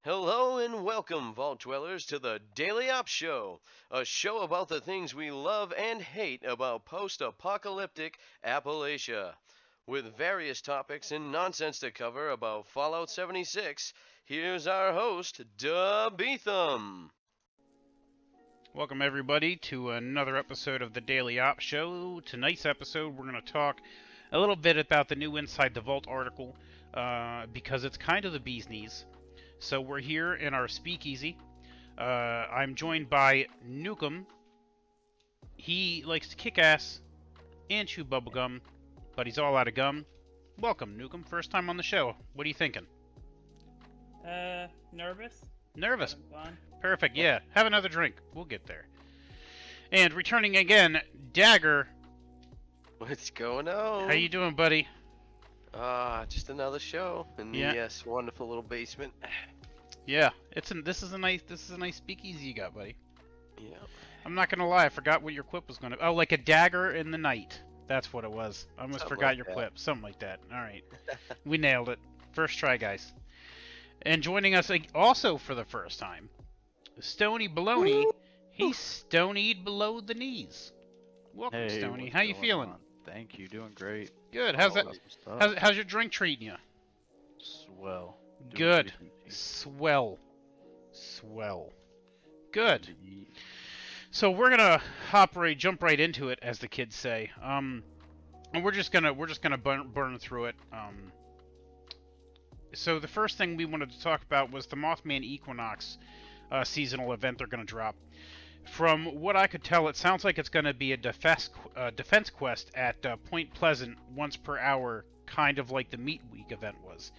Hello and welcome, Vault Dwellers, to the Daily Ops Show, a show about the things we love and hate about post-apocalyptic Appalachia. With various topics and nonsense to cover about Fallout 76, here's our host, Dub Beetham. Welcome everybody to another episode of the Daily Ops Show. Tonight's episode we're going to talk a little bit about the new Inside the Vault article because it's kind of the bee's knees. So we're here in our speakeasy. I'm joined by Nukem. He likes to kick ass and chew bubblegum, but he's all out of gum. Welcome, Nukem. First time on the show. What are you thinking? Nervous. Nervous. Fun. Perfect, yeah. Have another drink. We'll get there. And returning again, Dagger. What's going on? How you doing, buddy? Just another show in the wonderful little basement. Yeah, this is a nice speakeasy you got, buddy. Yeah. I'm not gonna lie, I forgot what your quip was gonna. Oh, like a dagger in the night. That's what it was. I almost Something forgot like your that. quip. Something like that. All right, we nailed it. First try, guys. And joining us also for the first time, Stony Baloney. He's stonied below the knees. Welcome, Hey, Stony. what's How you going feeling? on? Thank you, doing great. Good. How's that? Awesome stuff. How's your drink treating you? Swell. Doing Good. pretty easy. Swell. Good. Indeed. So we're gonna jump right into it, as the kids say. And we're just gonna burn through it. So the first thing we wanted to talk about was the Mothman Equinox seasonal event they're gonna drop. From what I could tell, it sounds like it's gonna be a defense quest at Point Pleasant once per hour, kind of like the Meat Week event was.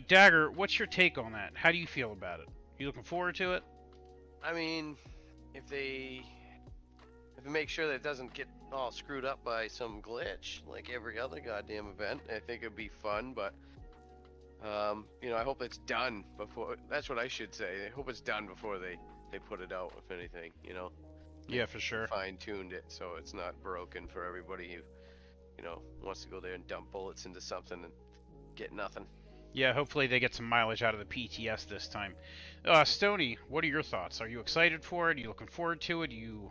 Dagger, what's your take on that? How do you feel about it? You looking forward to it? I mean, if they make sure that it doesn't get all screwed up by some glitch like every other goddamn event, I think it'd be fun. But I hope it's done before. That's what I should say. I hope it's done before they put it out. If anything, Yeah, for sure. fine-tuned it so it's not broken for everybody who wants to go there and dump bullets into something and get nothing. Yeah, hopefully they get some mileage out of the PTS this time. Stony, what are your thoughts? Are you excited for it? Are you looking forward to it? Are you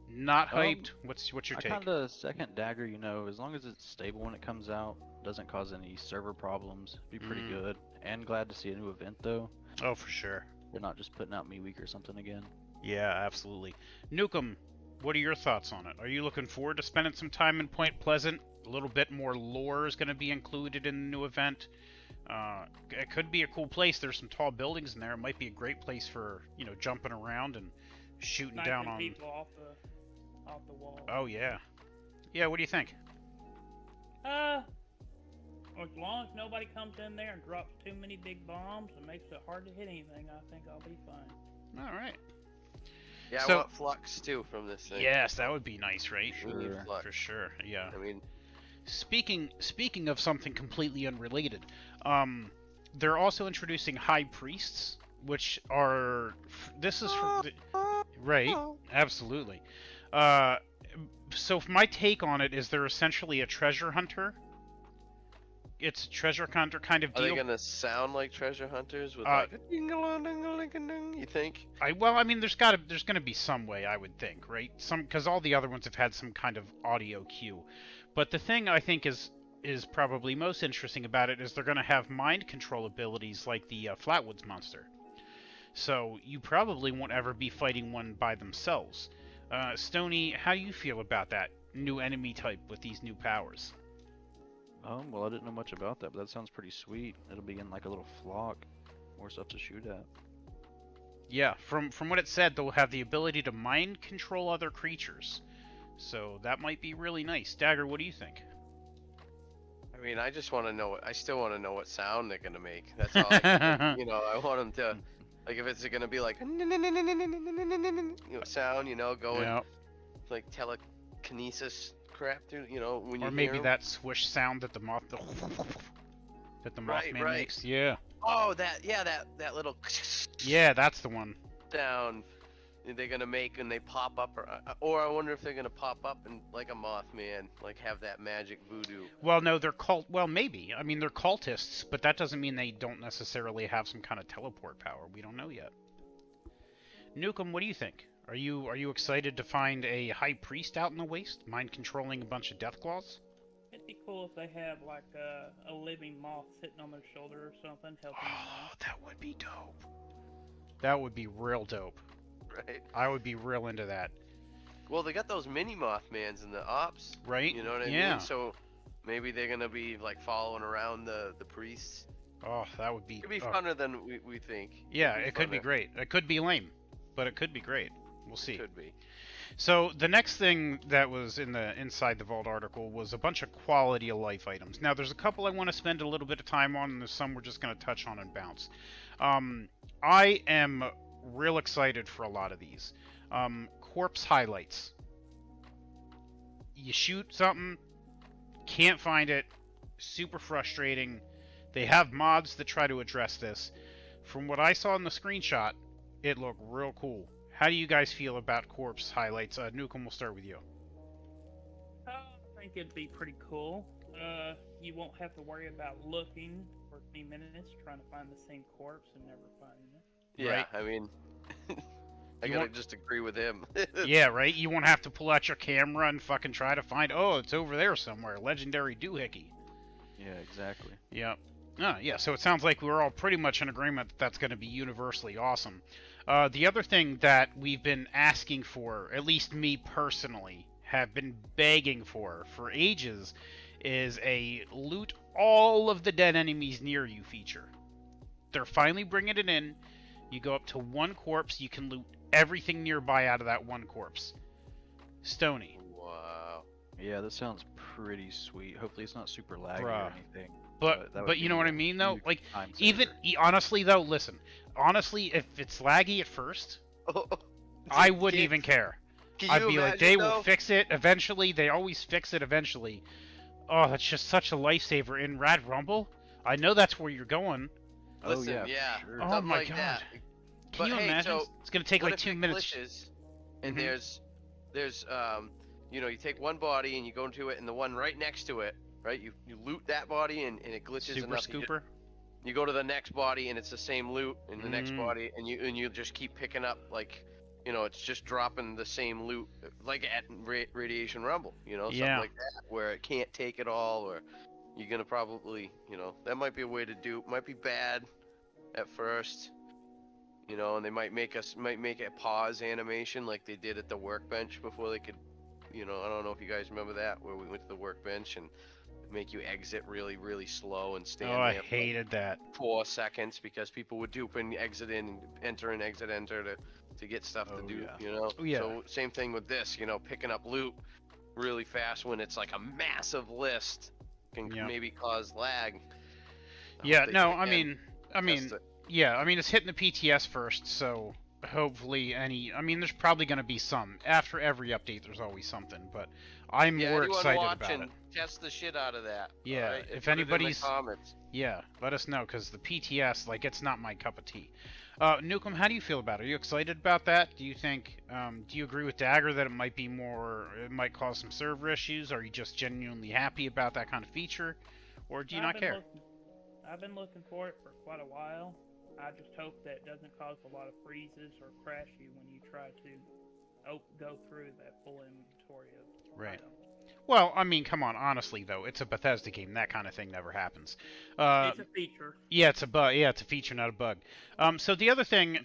not hyped? What's your I take? kind of second Dagger, as long as it's stable when it comes out, doesn't cause any server problems, be pretty Mm. good. And glad to see a new event though. Oh, for sure. They're not just putting out Me Week or something again. Yeah, absolutely. Nukem, what are your thoughts on it? Are you looking forward to spending some time in Point Pleasant? A little bit more lore is going to be included in the new event. It could be a cool place. There's some tall buildings in there. It might be a great place for jumping around and shooting Sniping down on people off the wall. Oh yeah. Yeah, what do you think? As long as nobody comes in there and drops too many big bombs and makes it hard to hit anything, I think I'll be fine. All right. Yeah, So- I want flux too from this thing. Yes, that would be nice, right? We need Sure. flux. For sure. Yeah. I mean, Speaking of something completely unrelated, they're also introducing high priests, which are this is from right, absolutely. So my take on it is they're essentially a treasure hunter. It's a treasure hunter kind of are they deal. gonna sound like treasure hunters with like a ding-a-ling-ding-a-ling-a-ding? You think? I mean, there's gonna be some way, I would think, right? Because all the other ones have had some kind of audio cue. But the thing I think is probably most interesting about it is they're gonna have mind control abilities like the Flatwoods monster. So you probably won't ever be fighting one by themselves. Stony, how do you feel about that new enemy type with these new powers? Well, I didn't know much about that, but that sounds pretty sweet. It'll be in like a little flock, more stuff to shoot at. Yeah, from what it said, they'll have the ability to mind control other creatures. So that might be really nice. Dagger, what do you think? I mean, I just want to know. I still want to know what sound they're gonna make. That's all. I want them to, like, if it's gonna be like sound, going Yeah. like telekinesis crap through, when you Or hear maybe 'em. that swish sound that the Right, Mothman right. makes. Yeah. Oh, that little Yeah, that's the one. sound. they're gonna make and they pop up, or I wonder if they're gonna pop up and like a Mothman, like have that magic voodoo. Well, no, they're cult. Well, maybe. I mean, they're cultists, but that doesn't mean they don't necessarily have some kind of teleport power. We don't know yet. Nukem, what do you think? Are you excited to find a high priest out in the waste, mind controlling a bunch of deathclaws? It'd be cool if they have like a living moth sitting on their shoulder or something, helping them Oh, out. that would be dope. That would be real dope. Right. I would be real into that. Well, they got those mini Mothmans in the ops. Right? You know what I Yeah. mean? So maybe they're gonna be like following around the priests. Oh, that would be. It could be oh. funner than we think. Yeah, it could be funner. great. It could be lame, but it could be great. We'll see. Could be. So the next thing that was in the Inside the Vault article was a bunch of quality of life items. Now there's a couple I want to spend a little bit of time on, and there's some we're just going to touch on and bounce. I am real excited for a lot of these. Corpse highlights. You shoot something, can't find it, super frustrating. They have mods that try to address this. From what I saw in the screenshot, it looked real cool. How do you guys feel about corpse highlights? Nukem, we'll start with you. I think it'd be pretty cool. You won't have to worry about looking for 3 minutes trying to find the same corpse and never finding it. Yeah, Right. I mean, I You gotta want- just agree with him. Yeah, right? You won't have to pull out your camera and fucking try to find, oh, it's over there somewhere. Legendary doohickey. Yeah, exactly. Yeah. Yeah, so it sounds like we're all pretty much in agreement that that's going to be universally awesome. The other thing that we've been asking for, at least me personally, have been begging for ages, is a loot all of the dead enemies near you feature. They're finally bringing it in. You go up to one corpse, you can loot everything nearby out of that one corpse. Stony. Wow. Yeah, that sounds pretty sweet. Hopefully it's not super laggy Bruh. or anything. But that would but you be know what I a mean though? huge Like time even saver. honestly though, listen. Honestly, if it's laggy at first, I wouldn't even care. Can I'd you be like, imagine, they though? will fix it eventually. They always fix it eventually. Oh, that's just such a lifesaver in Rad Rumble. I know that's where you're going. Oh Listen, yeah, for yeah. sure. Oh Something my like God. that. Can But you hey, imagine? so It's gonna take What like if 2 it minutes. glitches and Mhm. there's you know, you take one body and you go into it and the one right next to it, right? You loot that body and it glitches Super enough. scooper. You go to the next body and it's the same loot in the next Mm. body and you just keep picking up, like, you know, it's just dropping the same loot like at Radiation Rumble, you know, something Yeah. like that, where it can't take it all, or you're gonna probably, you know, that might be a way to do. Might be bad at first, you know, and they might make a pause animation like they did at the workbench before they could, you know, I don't know if you guys remember that, where we went to the workbench and make you exit really slow and stand Oh, I there for hated that. 4 seconds because people would dupe and exit in and enter and exit enter to get stuff to Oh, do, yeah. you know. Oh, yeah. So same thing with this, you know, picking up loot really fast when it's like a massive list can Yeah. maybe cause lag. I Yeah, hope they no, can I mean, test it. yeah, I mean, it's hitting the PTS first, so hopefully I mean, there's probably going to be some. After every update, there's always something, but I'm Yeah, more anyone excited watching, about it. test the shit out of that. Yeah, alright? if Put it in the anybody's- comments. Yeah, let us know, because the PTS, like, it's not my cup of tea. Nukem, how do you feel about it? Are you excited about that? Do you think, do you agree with Dagger that it might cause some server issues? Are you just genuinely happy about that kind of feature? Or do you not care? I've been looking for it for quite a while. I just hope that it doesn't cause a lot of freezes or crash you when you try to go through that full inventory of Right. items. Well, I mean, come on, honestly, though, it's a Bethesda game. That kind of thing never happens. It's a feature. Yeah, it's a bug. Yeah, it's a feature, not a bug. So the other thing,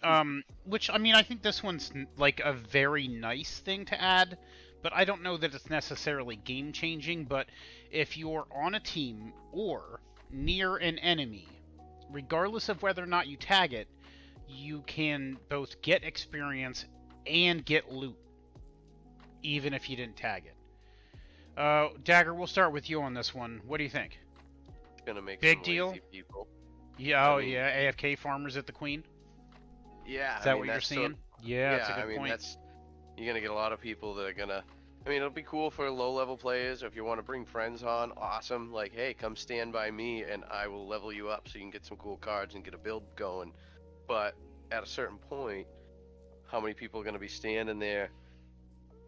which I mean, I think this one's like a very nice thing to add, but I don't know that it's necessarily game changing. But if you're on a team or near an enemy, regardless of whether or not you tag it, you can both get experience and get loot, even if you didn't tag it. Dagger, we'll start with you on this one. What do you think? It's gonna make Big some deal? lazy people. Yeah, I oh mean- yeah, AFK farmers at the Queen. Yeah, Is that I mean, what you're that's seeing? sort- Yeah, that's a I good mean, point. you're gonna get a lot of people that are gonna. I mean, it'll be cool for low-level players, or if you want to bring friends on, awesome. Like, hey, come stand by me, and I will level you up so you can get some cool cards and get a build going. But at a certain point, how many people are going to be standing there,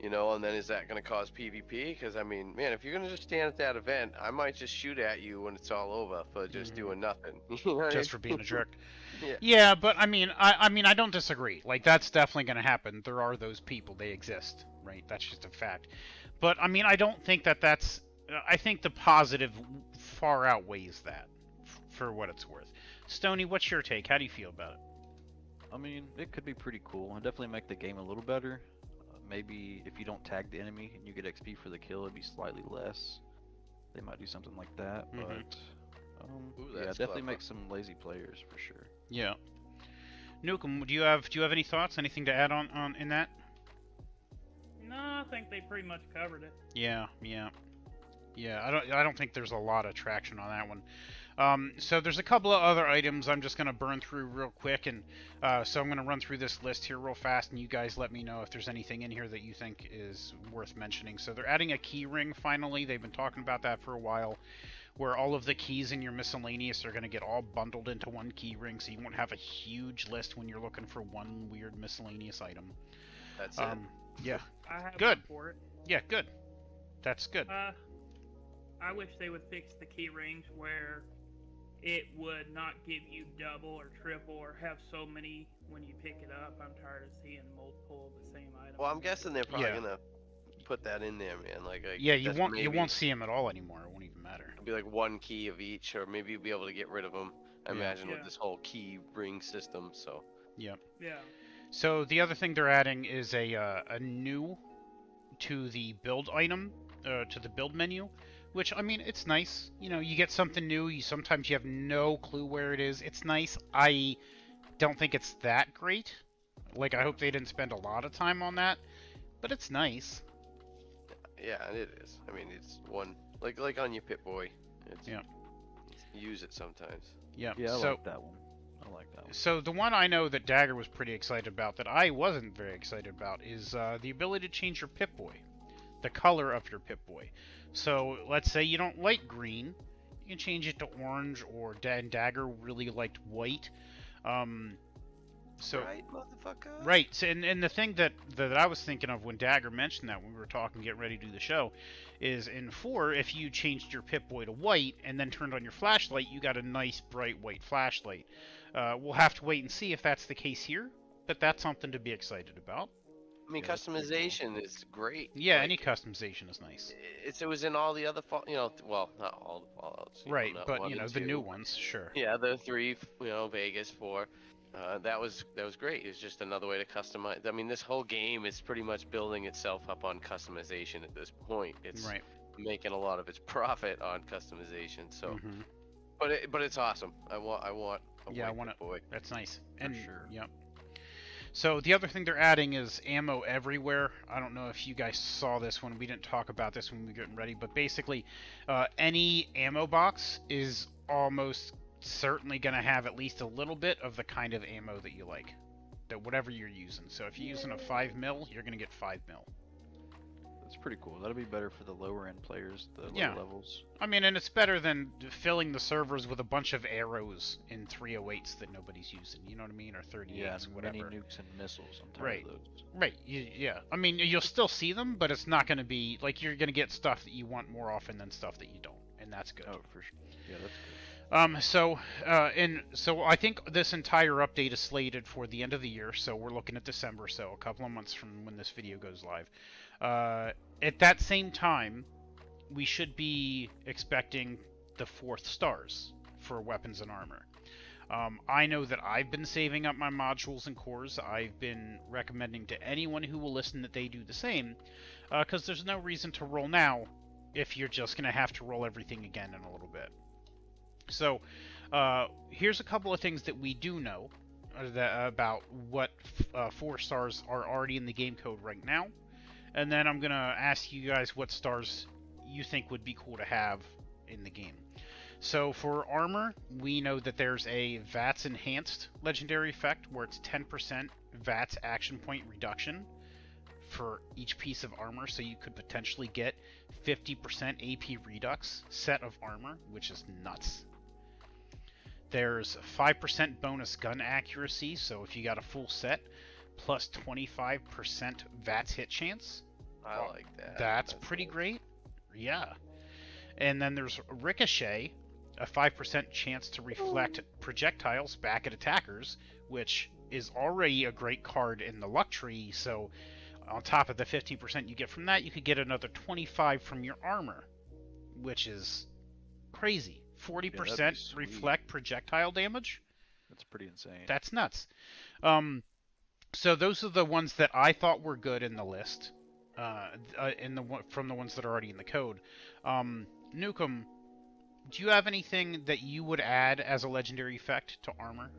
you know, and then is that going to cause PvP? Because, I mean, man, if you're going to just stand at that event, I might just shoot at you when it's all over for just doing nothing. You know what I Just for mean? being a jerk. Yeah. Yeah, but I mean, I don't disagree. Like, that's definitely going to happen. There are those people. They exist, right? That's just a fact. But I mean, I don't think that's. I think the positive far outweighs that, for what it's worth. Stoney, what's your take? How do you feel about it? I mean, it could be pretty cool and definitely make the game a little better. Maybe if you don't tag the enemy and you get XP for the kill, it'd be slightly less. They might do something like that, Mhm. but Ooh, yeah, that's definitely clever. make some lazy players for sure. Yeah. Nukem, do you have any thoughts? Anything to add on in that? No, I think they pretty much covered it. Yeah. I don't think there's a lot of traction on that one. So there's a couple of other items I'm just gonna burn through real quick, and so I'm gonna run through this list here real fast, and you guys let me know if there's anything in here that you think is worth mentioning. So they're adding a key ring finally. They've been talking about that for a while, where all of the keys in your miscellaneous are gonna get all bundled into one key ring, so you won't have a huge list when you're looking for one weird miscellaneous item. That's it. Yeah. I have Good. one for it. Yeah. Good. That's good. I wish they would fix the key rings where it would not give you double or triple or have so many when you pick it up. I'm tired of seeing multiple of the same item. Well, I'm guessing they're probably Yeah. going to put that in there, man. Like Yeah, you that's won't maybe- see them at all anymore. It won't even matter. It'll be like one key of each, or maybe you'll be able to get rid of them. I Yeah. imagine Yeah. with this whole key ring system. So Yeah. So the other thing they're adding is a new to the build item, to the build menu, which I mean it's nice. You know, you get something new. Sometimes you have no clue where it is. It's nice. I don't think it's that great. Like I hope they didn't spend a lot of time on that, but it's nice. yeah, it is. I mean, it's one like on your Pip-Boy. It's, Yeah. Use it sometimes. Yeah. Yeah, I so like that one. I like that one. So the one I know that Dagger was pretty excited about that I wasn't very excited about is the ability to change your Pip-Boy, the color of your Pip-Boy. So let's say you don't like green, you can change it to orange, or Dagger really liked white. So Right, motherfucker. right, so, and the thing that I was thinking of when Dagger mentioned that when we were talking, getting ready to do the show, is in 4, if you changed your Pip-Boy to white and then turned on your flashlight, you got a nice bright white flashlight. We'll have to wait and see if that's the case here, but that's something to be excited about. I mean, Yeah, that's pretty customization is great. Yeah, Like, any customization is nice. it was in all the other well, not all the Fallouts. Right, not but 1 you know and the 2. new ones, sure. Yeah, the 3, Vegas 4. That was great. It's just another way to customize. I mean, this whole game is pretty much building itself up on customization at this point. It's Right. making a lot of its profit on customization. So, hmm but it's awesome. I want a Yeah, I white want it. boy. That's nice. For And sure. yep. So the other thing they're adding is ammo everywhere. I don't know if you guys saw this when we didn't talk about this when we were getting ready, but basically, any ammo box is almost certainly going to have at least a little bit of the kind of ammo that you like, that whatever you're using. So if you're using a 5mm, you're going to get 5mm. That's pretty cool. That'll be better for the lower end players, the lower Yeah. levels. I mean, and it's better than filling the servers with a bunch of arrows in 308s that nobody's using. You know what I mean? Or 38s, Yeah, and many whatever. nukes and missiles. I'm tired Right. of those. Right. Yeah. I mean, you'll still see them, but it's not going to be like you're going to get stuff that you want more often than stuff that you don't, and that's good. Oh, for sure. Yeah, that's good. So I think this entire update is slated for the end of the year, so we're looking at December, so a couple of months from when this video goes live. At that same time, we should be expecting the 4th stars for weapons and armor. I know that I've been saving up my modules and cores. I've been recommending to anyone who will listen that they do the same, because there's no reason to roll now if you're just going to have to roll everything again in a little bit. So, here's a couple of things that we do know about what 4 stars are already in the game code right now, and then I'm gonna ask you guys what stars you think would be cool to have in the game. So for armor, we know that there's a VATS enhanced legendary effect where it's 10% VATS action point reduction for each piece of armor, so you could potentially get 50% AP redux set of armor, which is nuts. There's 5% bonus gun accuracy, so if you got a full set, plus 25% VATS hit chance. I like that. That's pretty great. Yeah. And then there's Ricochet, a 5% chance to reflect projectiles back at attackers, which is already a great card in the luck tree. So on top of the 50% you get from that, you could get another 25 from your armor, which is crazy. 40% reflect projectile damage. That's pretty insane. That's nuts. So those are the ones that I thought were good in the list, from the ones that are already in the code. Nukem, do you have anything that you would add as a legendary effect to armor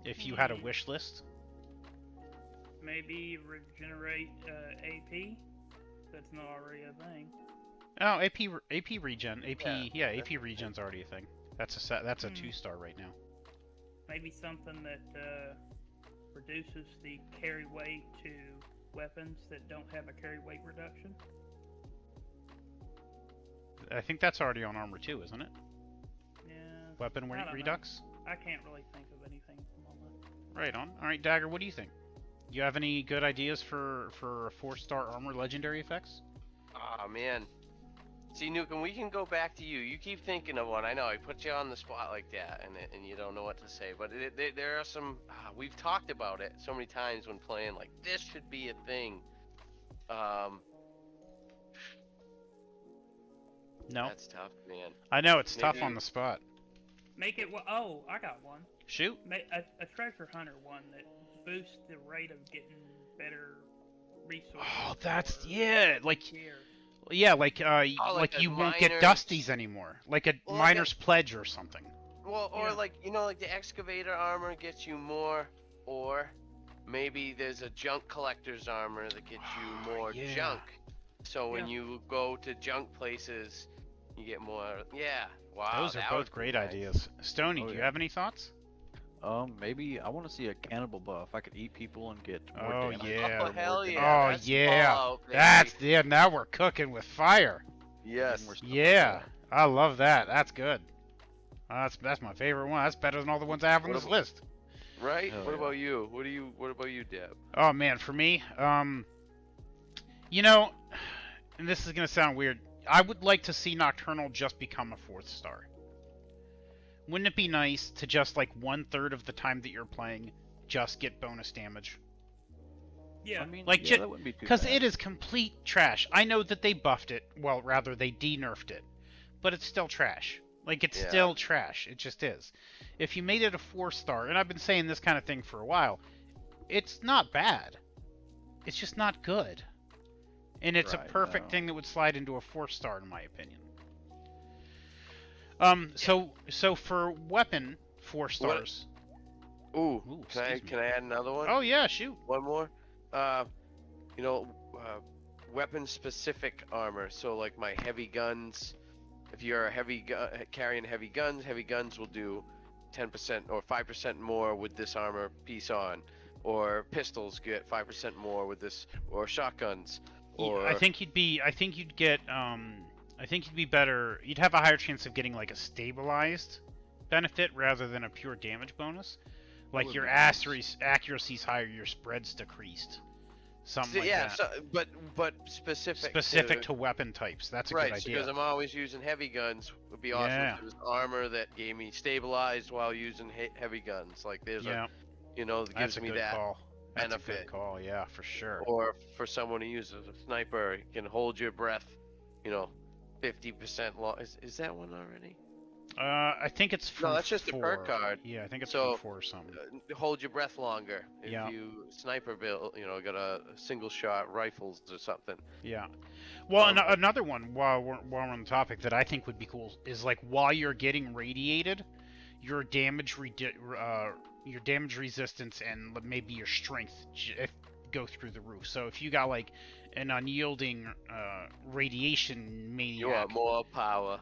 if you had a wish list? Maybe regenerate AP. That's not already a thing. Oh, AP regen. AP regen's already a thing. That's a 2-star right now. Maybe something that reduces the carry weight to weapons that don't have a carry weight reduction. I think that's already on armor too, isn't it? Yeah. Weapon weight redux? I can't really think of anything at the moment. Right on. Alright, Dagger, what do you think? Do you have any good ideas for 4-star armor legendary effects? Oh, man. See, Nukem, we can go back to you. You keep thinking of one. I know, I put you on the spot like that, and you don't know what to say. But there are some... we've talked about it so many times when playing, like, this should be a thing. No. That's tough, man. I know, it's tough on the spot. Make it... Oh, I got one. Shoot. Make a treasure hunter one that boosts the rate of getting better resources. Oh, that's... Yeah, like... Gear. Yeah, like like you won't get miner's- dusties anymore. Like a miner's pledge or something. Well, or like, you know, like the excavator armor gets you more, or maybe there's a junk collector's armor that gets you more yeah. junk. So when you go to junk places, you get more. Yeah. Wow. Those are that both would be great nice. ideas. Stoney, Oh, do you yeah. have any thoughts? Maybe I want to see a cannibal buff. I could eat people and get more Oh, damage. yeah. Oh, More hell damage. yeah. Oh, That's yeah. Fallout, baby. That's now we're cooking with fire. Yes. More stuff like Yeah, that. I love that. That's good. That's my favorite one. That's better than all the ones I have on What this about- list. Right? Hell What yeah. about you? What about you, Deb? Oh man, for me, you know, and this is gonna sound weird. I would like to see Nocturnal just become a 4th star. Wouldn't it be nice to just like 1/3 of the time that you're playing, just get bonus damage? Yeah. I mean, Like, yeah, that wouldn't be too Because bad. it is complete trash. I know that they buffed it. Well, rather, they de-nerfed it. But it's still trash. Like, it's Yeah. still trash. It just is. If you made it a 4-star, and I've been saying this kind of thing for a while, it's not bad. It's just not good. And it's a Right, perfect no. thing that would slide into a 4-star, in my opinion. So for weapon, 4 stars. Ooh, Ooh, can excuse me. I add another one? Oh yeah, shoot. One more. You know, weapon-specific armor. So like my heavy guns. If you're a carrying heavy guns will do 10% or 5% more with this armor piece on. Or pistols get 5% more with this, or shotguns. Or I think you'd be better. You'd have a higher chance of getting like a stabilized benefit rather than a pure damage bonus. Like would your be nice. accuracy's higher, your spread's decreased. Something like yeah, that. so, but specific. Specific to weapon types. That's a right, good idea. because I'm always using heavy guns. Would be awesome Yeah. if there was armor that gave me stabilized while using heavy guns. Like there's Yeah, a, that that's gives a me good that. call. That's a benefit. good call. Yeah, for sure. Or for someone who uses a sniper, you can hold your breath, 50% long. Is that one already? I think it's from No, that's just a 4. perk card. Yeah, I think it's So, from 4 or something. Hold your breath longer. If Yeah. you sniper build, got a single shot rifles or something. Yeah. Well, Um, another one while we're on the topic that I think would be cool is like while you're getting radiated, your damage resistance and maybe your strength go through the roof. So if you got like an unyielding radiation maniac, You want more power.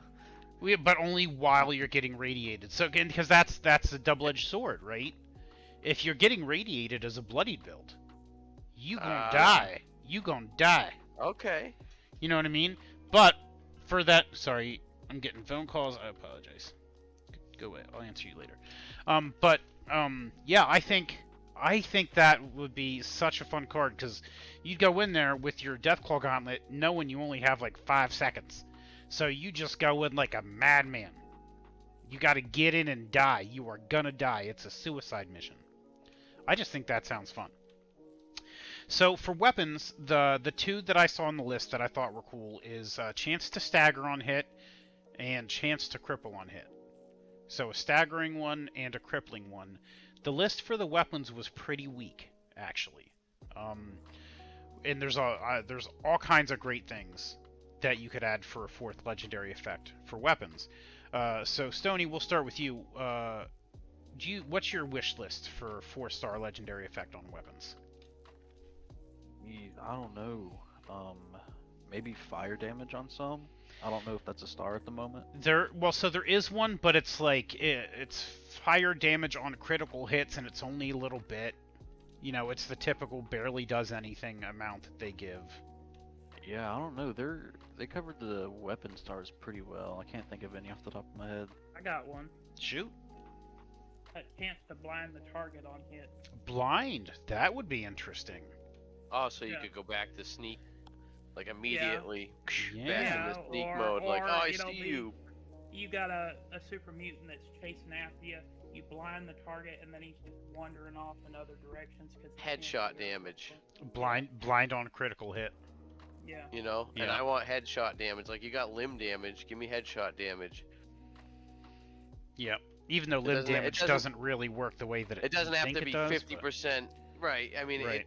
but only while you're getting radiated. So again, because that's a double-edged sword, right? If you're getting radiated as a bloodied build, you gonna die. You gonna die. Okay. You know what I mean? But for that, sorry, I'm getting phone calls. I apologize. Go away. I'll answer you later. Yeah, I think I think that would be such a fun card because you'd go in there with your Deathclaw Gauntlet knowing you only have like 5 seconds. So you just go in like a madman. You got to get in and die. You are gonna die. It's a suicide mission. I just think that sounds fun. So for weapons, the two that I saw on the list that I thought were cool is chance to stagger on hit and chance to cripple on hit. So a staggering one and a crippling one. The list for the weapons was pretty weak, actually. And there's all kinds of great things that you could add for a 4th legendary effect for weapons. So Stoney, we'll start with you. What's your wish list for 4-star legendary effect on weapons? I don't know. Maybe fire damage on some. I don't know if that's a star at the moment. There is one, but it's like it's fire damage on critical hits, and it's only a little bit. You know, it's the typical barely does anything amount that they give. Yeah, I don't know. They covered the weapon stars pretty well. I can't think of any off the top of my head. I got one. Shoot. A chance to blind the target on hit. Blind. That would be interesting. Oh, so you Yeah. could go back to sneak, like immediately Yeah. back in the sneak or- mode. Like, or oh, I it'll see be- you. You got a super mutant that's chasing after you. You blind the target, and then he's just wandering off in other directions. Headshot damage. Blind on critical hit. Yeah. You know, and Yeah. I want headshot damage. Like, you got limb damage, give me headshot damage. Yep. Even though limb damage doesn't really work the way that It doesn't have think to be it does, 50%. Right. I mean, Right.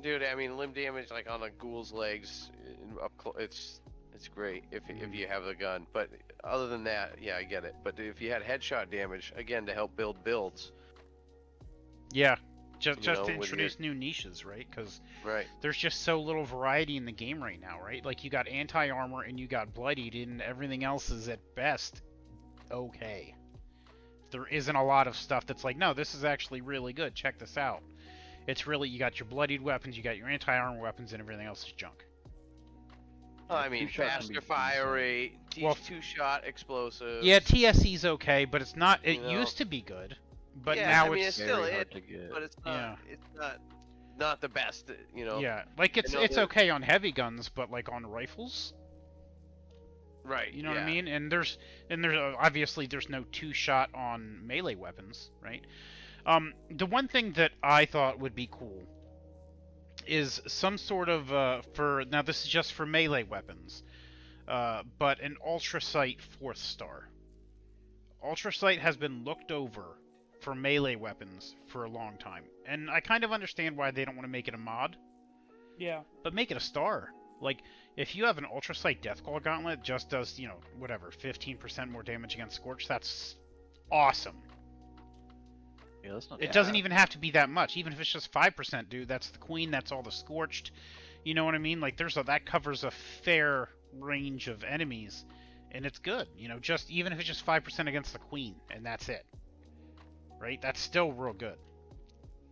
dude. I mean, limb damage like on a ghoul's legs, it's great if you have the gun. But other than that, yeah, I get it. But if you had headshot damage again to help build builds, Yeah. Just You know, to with introduce new niches, right? Because right? there's just so little variety in the game right now, right? Like you got anti-armor and you got bloodied, and everything else is at best okay. There isn't a lot of stuff that's like, no, this is actually really good. Check this out. It's really, you got your bloodied weapons, you got your anti-armor weapons, and everything else is junk. I mean, two-shot can be faster fire rate, Well, two-shot explosives. Yeah, TSE's okay, but it's not. It You know. used to be good, but Yeah, now I mean, it's still Very it, hard to get. but it's Yeah. not the best. You know. yeah, like it's know it's that- okay on heavy guns, but like on rifles, Right. you know what I yeah. mean? And there's obviously there's no 2-shot on melee weapons, right? The one thing that I thought would be cool is some sort of for now this is just for melee weapons, but an ultra sight 4th star. Ultra sight has been looked over for melee weapons for a long time, and I kind of understand why they don't want to make it a mod, Yeah. but make it a star. Like, if you have an Ultra Sight Deathclaw Gauntlet, just does, 15% more damage against Scorch, that's awesome. Yeah, that's not. It bad. doesn't even have to be that much. Even if it's just 5%, dude, that's the Queen, that's all the Scorched. You know what I mean? Like, that covers a fair range of enemies, and it's good. Just even if it's just 5% against the Queen, and that's it. Right? That's still real good.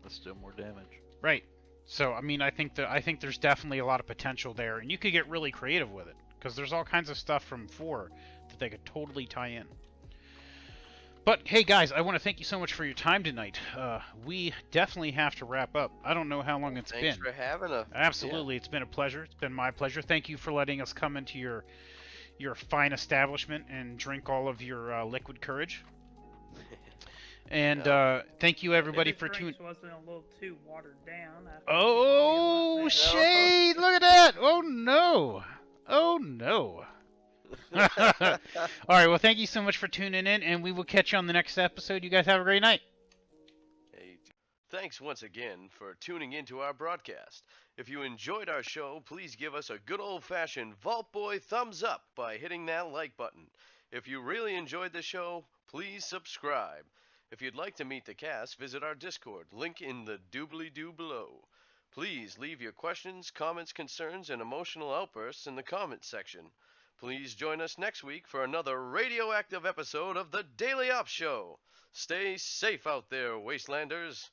That's still more damage. Right. So, I mean, I think there's definitely a lot of potential there, and you could get really creative with it, because there's all kinds of stuff from 4 that they could totally tie in. But, hey guys, I want to thank you so much for your time tonight. We definitely have to wrap up. I don't know how long it's Thanks been. for having us. Absolutely, It's been a pleasure. It's been my pleasure. Thank you for letting us come into your fine establishment and drink all of your liquid courage. And thank you everybody If for the tuning. drinks wasn't a little too watered down. Oh, shade! Look at that! Oh no! Oh no! All right, well, thank you so much for tuning in, and we will catch you on the next episode. You guys have a great night. Hey, thanks once again for tuning into our broadcast. If you enjoyed our show, please give us a good old-fashioned Vault Boy thumbs up by hitting that like button. If you really enjoyed the show, please subscribe. If you'd like to meet the cast, visit our Discord, link in the doobly-doo below. Please leave your questions, comments, concerns, and emotional outbursts in the comments section. Please join us next week for another radioactive episode of the Daily Ops Show. Stay safe out there, Wastelanders.